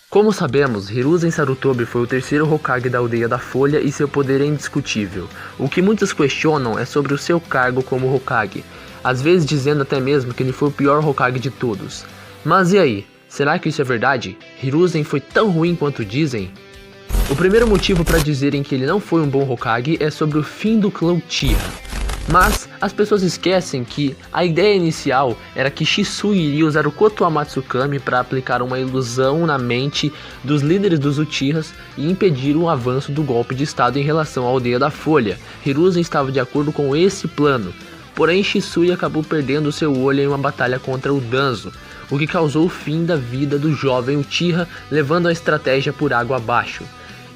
Como sabemos, Hiruzen Sarutobi foi o terceiro Hokage da Aldeia da Folha e seu poder é indiscutível. O que muitos questionam é sobre o seu cargo como Hokage, às vezes dizendo até mesmo que ele foi o pior Hokage de todos. Mas e aí? Será que isso é verdade? Hiruzen foi tão ruim quanto dizem? O primeiro motivo para dizerem que ele não foi um bom Hokage é sobre o fim do clã Uchiha. Mas as pessoas esquecem que a ideia inicial era que Shisui iria usar o Koto Amatsukami para aplicar uma ilusão na mente dos líderes dos Uchihas e impedir o avanço do golpe de estado em relação à Aldeia da Folha. Hiruzen estava de acordo com esse plano, porém Shisui acabou perdendo seu olho em uma batalha contra o Danzo, o que causou o fim da vida do jovem Uchiha, levando a estratégia por água abaixo.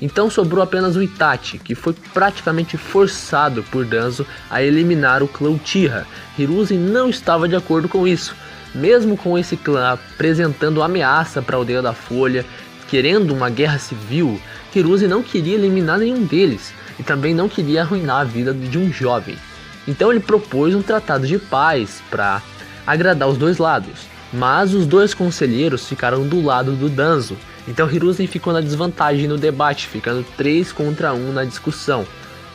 Então sobrou apenas o Itachi, que foi praticamente forçado por Danzo a eliminar o clã Uchiha. Hiruzen não estava de acordo com isso. Mesmo com esse clã apresentando ameaça para a Aldeia da Folha, querendo uma guerra civil, Hiruzen não queria eliminar nenhum deles, e também não queria arruinar a vida de um jovem. Então ele propôs um tratado de paz para agradar os dois lados, mas os dois conselheiros ficaram do lado do Danzo. Então Hiruzen ficou na desvantagem no debate, ficando 3 contra 1 na discussão.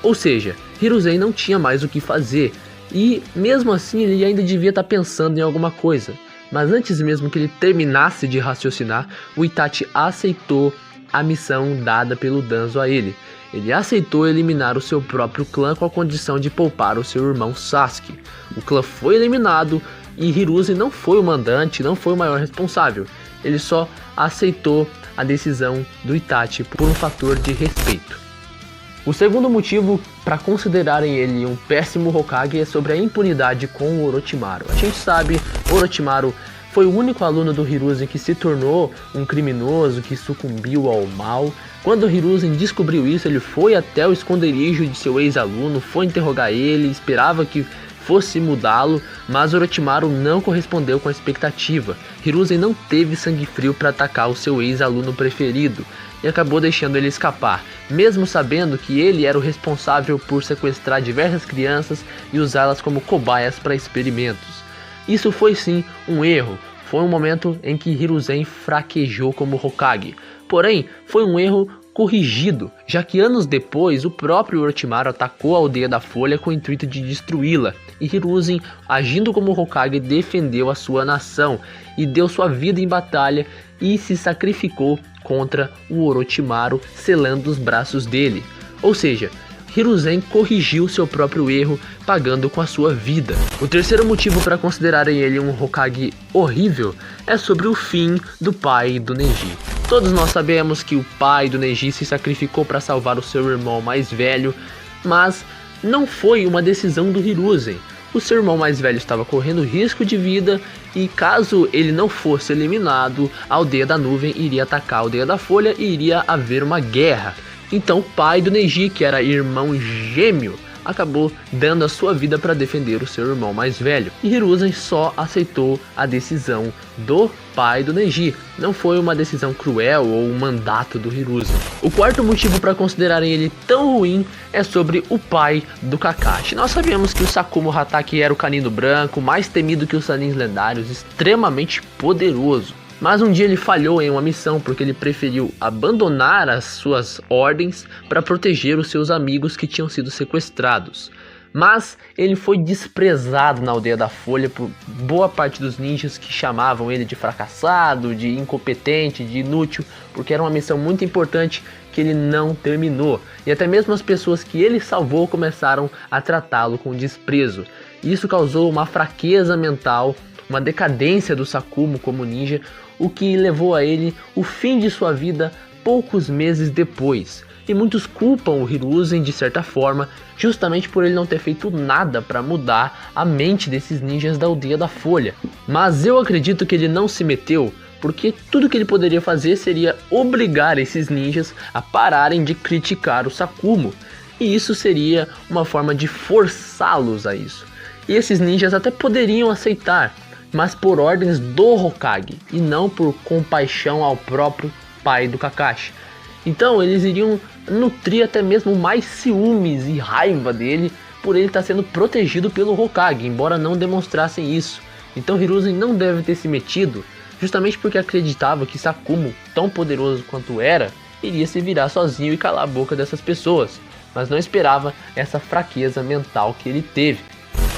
Ou seja, Hiruzen não tinha mais o que fazer, e mesmo assim ele ainda devia estar pensando em alguma coisa. Mas antes mesmo que ele terminasse de raciocinar, o Itachi aceitou a missão dada pelo Danzo a ele. Ele aceitou eliminar o seu próprio clã com a condição de poupar o seu irmão Sasuke. O clã foi eliminado e Hiruzen não foi o mandante, não foi o maior responsável. Ele só aceitou a decisão do Itachi por um fator de respeito. O segundo motivo para considerarem ele um péssimo Hokage é sobre a impunidade com o Orochimaru. A gente sabe, Orochimaru foi o único aluno do Hiruzen que se tornou um criminoso, que sucumbiu ao mal. Quando Hiruzen descobriu isso, ele foi até o esconderijo de seu ex-aluno, foi interrogar ele, esperava que fosse mudá-lo, mas Orochimaru não correspondeu com a expectativa. Hiruzen não teve sangue frio para atacar o seu ex-aluno preferido e acabou deixando ele escapar, mesmo sabendo que ele era o responsável por sequestrar diversas crianças e usá-las como cobaias para experimentos. Isso foi sim um erro, foi um momento em que Hiruzen fraquejou como Hokage, porém foi um erro corrigido, já que anos depois o próprio Orochimaru atacou a Aldeia da Folha com o intuito de destruí-la, e Hiruzen, agindo como Hokage, defendeu a sua nação e deu sua vida em batalha e se sacrificou contra o Orochimaru, selando os braços dele. Ou seja, Hiruzen corrigiu seu próprio erro, pagando com a sua vida. O terceiro motivo para considerarem ele um Hokage horrível é sobre o fim do pai do Neji. Todos nós sabemos que o pai do Neji se sacrificou para salvar o seu irmão mais velho, mas não foi uma decisão do Hiruzen. O seu irmão mais velho estava correndo risco de vida e caso ele não fosse eliminado, a Aldeia da Nuvem iria atacar a Aldeia da Folha e iria haver uma guerra. Então o pai do Neji, que era irmão gêmeo, acabou dando a sua vida para defender o seu irmão mais velho. E Hiruzen só aceitou a decisão do pai do Neji. Não foi uma decisão cruel ou um mandato do Hiruzen. O quarto motivo para considerarem ele tão ruim é sobre o pai do Kakashi. Nós sabemos que o Sakumo Hatake era o canino branco, mais temido que os Sanins lendários, extremamente poderoso. Mas um dia ele falhou em uma missão porque ele preferiu abandonar as suas ordens para proteger os seus amigos que tinham sido sequestrados. Mas ele foi desprezado na Aldeia da Folha por boa parte dos ninjas que chamavam ele de fracassado, de incompetente, de inútil, porque era uma missão muito importante que ele não terminou. E até mesmo as pessoas que ele salvou começaram a tratá-lo com desprezo. Isso causou uma fraqueza mental, uma decadência do Sakumo como ninja, o que levou a ele o fim de sua vida poucos meses depois. E muitos culpam o Hiruzen de certa forma, justamente por ele não ter feito nada para mudar a mente desses ninjas da Aldeia da Folha. Mas eu acredito que ele não se meteu, porque tudo que ele poderia fazer seria obrigar esses ninjas a pararem de criticar o Sakumo. E isso seria uma forma de forçá-los a isso. E esses ninjas até poderiam aceitar, mas por ordens do Hokage e não por compaixão ao próprio pai do Kakashi. Então eles iriam nutrir até mesmo mais ciúmes e raiva dele por ele estar sendo protegido pelo Hokage, embora não demonstrassem isso. Então Hiruzen não deve ter se metido, justamente porque acreditava que Sakumo, tão poderoso quanto era, iria se virar sozinho e calar a boca dessas pessoas, mas não esperava essa fraqueza mental que ele teve.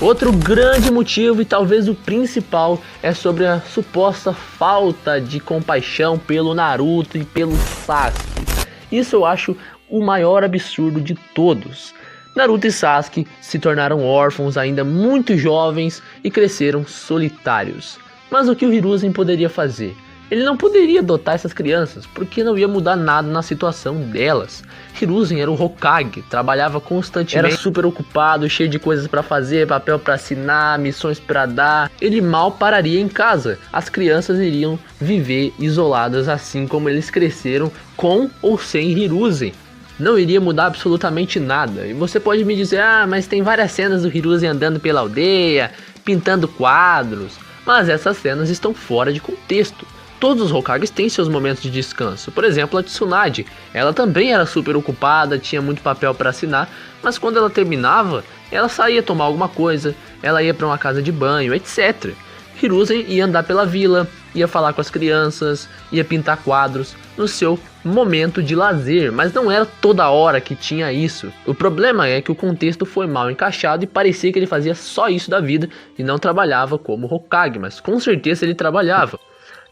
Outro grande motivo, e talvez o principal, é sobre a suposta falta de compaixão pelo Naruto e pelo Sasuke. Isso eu acho o maior absurdo de todos. Naruto e Sasuke se tornaram órfãos ainda muito jovens e cresceram solitários. Mas o que o Hiruzen poderia fazer? Ele não poderia adotar essas crianças, porque não ia mudar nada na situação delas. Hiruzen era o Hokage, trabalhava constantemente, era super ocupado, cheio de coisas para fazer, papel para assinar, missões para dar. Ele mal pararia em casa. As crianças iriam viver isoladas assim como eles cresceram, com ou sem Hiruzen. Não iria mudar absolutamente nada. E você pode me dizer, mas tem várias cenas do Hiruzen andando pela aldeia, pintando quadros. Mas essas cenas estão fora de contexto. Todos os Hokages têm seus momentos de descanso. Por exemplo, a Tsunade, ela também era super ocupada, tinha muito papel para assinar, mas quando ela terminava, ela saía tomar alguma coisa, ela ia para uma casa de banho, etc. Hiruzen ia andar pela vila, ia falar com as crianças, ia pintar quadros no seu momento de lazer, mas não era toda hora que tinha isso. O problema é que o contexto foi mal encaixado e parecia que ele fazia só isso da vida e não trabalhava como Hokage, mas com certeza ele trabalhava.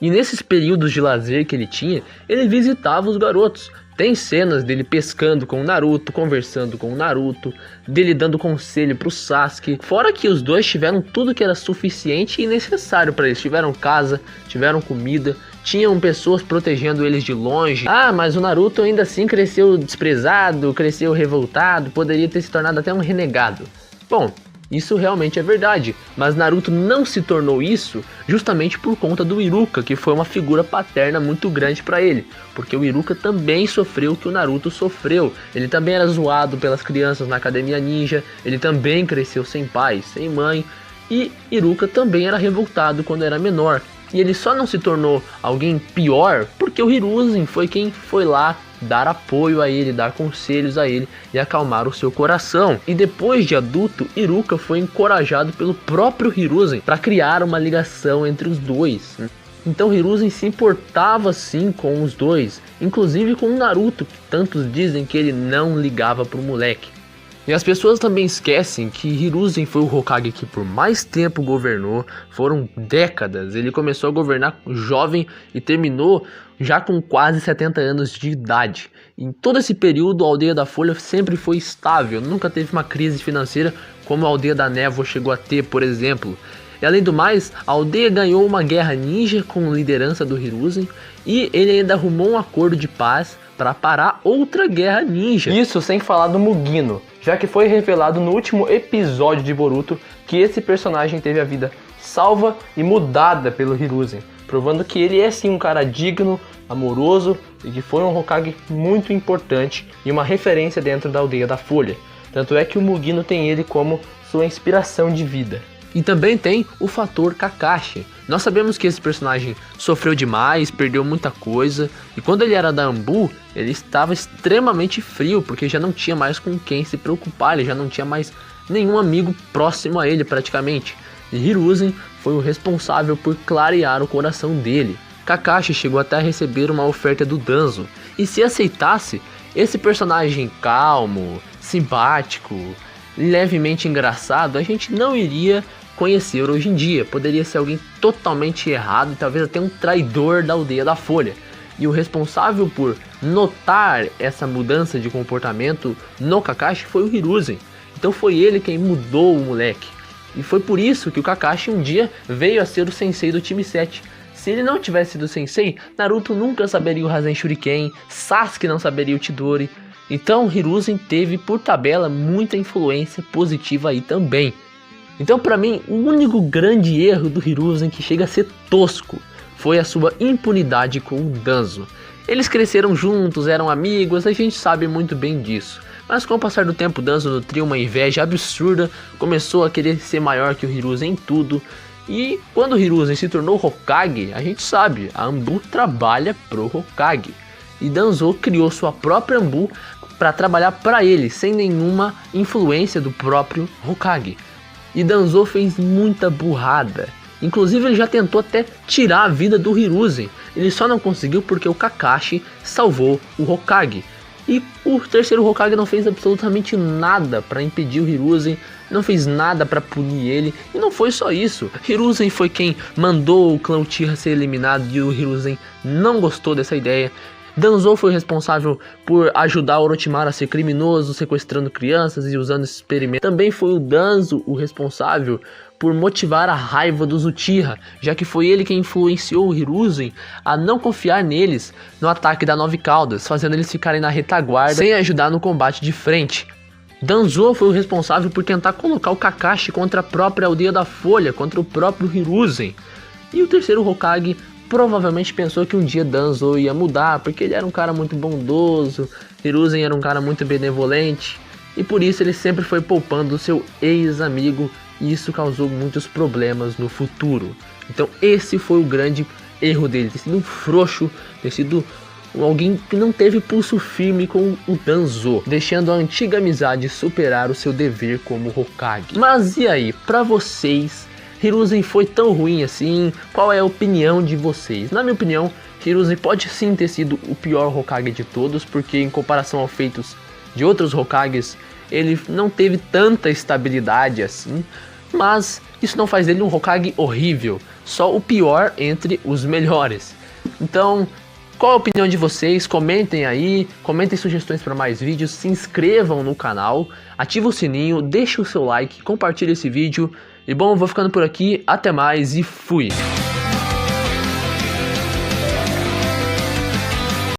E nesses períodos de lazer que ele tinha, ele visitava os garotos. Tem cenas dele pescando com o Naruto, conversando com o Naruto, dele dando conselho pro Sasuke. Fora que os dois tiveram tudo que era suficiente e necessário para eles. Tiveram casa, tiveram comida, tinham pessoas protegendo eles de longe. Mas o Naruto ainda assim cresceu desprezado, cresceu revoltado, poderia ter se tornado até um renegado. Bom, isso realmente é verdade, mas Naruto não se tornou isso justamente por conta do Iruka, que foi uma figura paterna muito grande para ele, porque o Iruka também sofreu o que o Naruto sofreu. Ele também era zoado pelas crianças na academia ninja, ele também cresceu sem pai, sem mãe, e Iruka também era revoltado quando era menor. E ele só não se tornou alguém pior porque o Hiruzen foi quem foi lá dar apoio a ele, dar conselhos a ele e acalmar o seu coração. E depois de adulto, Iruka foi encorajado pelo próprio Hiruzen para criar uma ligação entre os dois. Então Hiruzen se importava sim com os dois, inclusive com o Naruto, que tantos dizem que ele não ligava pro moleque. E as pessoas também esquecem que Hiruzen foi o Hokage que por mais tempo governou, foram décadas. Ele começou a governar jovem e terminou já com quase 70 anos de idade. Em todo esse período, a Aldeia da Folha sempre foi estável, nunca teve uma crise financeira como a Aldeia da Névoa chegou a ter, por exemplo. E além do mais, a aldeia ganhou uma guerra ninja com liderança do Hiruzen e ele ainda arrumou um acordo de paz para parar outra guerra ninja. Isso sem falar do Mugino, já que foi revelado no último episódio de Boruto que esse personagem teve a vida salva e mudada pelo Hiruzen, provando que ele é sim um cara digno, amoroso e que foi um Hokage muito importante e uma referência dentro da Aldeia da Folha. Tanto é que o Mugino tem ele como sua inspiração de vida. E também tem o fator Kakashi. Nós sabemos que esse personagem sofreu demais, perdeu muita coisa, e quando ele era da Anbu, ele estava extremamente frio, porque já não tinha mais com quem se preocupar, ele já não tinha mais nenhum amigo próximo a ele praticamente. E Hiruzen foi o responsável por clarear o coração dele. Kakashi chegou até a receber uma oferta do Danzo, e se aceitasse, esse personagem calmo, simpático, levemente engraçado, a gente não iria conhecer hoje em dia. Poderia ser alguém totalmente errado e talvez até um traidor da Aldeia da Folha. E o responsável por notar essa mudança de comportamento no Kakashi foi o Hiruzen. Então foi ele quem mudou o moleque. E foi por isso que o Kakashi um dia veio a ser o sensei do time 7. Se ele não tivesse sido sensei, Naruto nunca saberia o Rasen Shuriken, Sasuke não saberia o Chidori. Então Hiruzen teve por tabela muita influência positiva aí também. Então para mim o único grande erro do Hiruzen que chega a ser tosco foi a sua impunidade com o Danzo. Eles cresceram juntos, eram amigos, a gente sabe muito bem disso. Mas com o passar do tempo Danzo nutriu uma inveja absurda, começou a querer ser maior que o Hiruzen em tudo. E quando o Hiruzen se tornou Hokage, a gente sabe, a Anbu trabalha pro Hokage. E Danzo criou sua própria Anbu para trabalhar para ele, sem nenhuma influência do próprio Hokage. E Danzo fez muita burrada. Inclusive ele já tentou até tirar a vida do Hiruzen. Ele só não conseguiu porque o Kakashi salvou o Hokage. E o terceiro Hokage não fez absolutamente nada para impedir o Hiruzen, não fez nada para punir ele. E não foi só isso. Hiruzen foi quem mandou o clã Uchiha ser eliminado e o Hiruzen não gostou dessa ideia. Danzo foi responsável por ajudar Orochimaru a ser criminoso, sequestrando crianças e usando experimentos. Também foi o Danzo o responsável por motivar a raiva dos Uchiha, já que foi ele quem influenciou o Hiruzen a não confiar neles no ataque da Nove Caudas, fazendo eles ficarem na retaguarda sem ajudar no combate de frente. Danzo foi o responsável por tentar colocar o Kakashi contra a própria Aldeia da Folha, contra o próprio Hiruzen. E o terceiro Hokage provavelmente pensou que um dia Danzo ia mudar, porque ele era um cara muito bondoso, Hiruzen era um cara muito benevolente, e por isso ele sempre foi poupando o seu ex-amigo, e isso causou muitos problemas no futuro. Então esse foi o grande erro dele, ter sido um frouxo, ter sido alguém que não teve pulso firme com o Danzo, deixando a antiga amizade superar o seu dever como Hokage. Mas e aí, pra vocês, Hiruzen foi tão ruim assim? Qual é a opinião de vocês? Na minha opinião, Hiruzen pode sim ter sido o pior Hokage de todos, porque em comparação aos feitos de outros Hokages, ele não teve tanta estabilidade assim, mas isso não faz dele um Hokage horrível, só o pior entre os melhores. Então, qual a opinião de vocês? Comentem aí, comentem sugestões para mais vídeos, se inscrevam no canal, ativem o sininho, deixem o seu like, compartilhem esse vídeo. E bom, vou ficando por aqui, até mais e fui!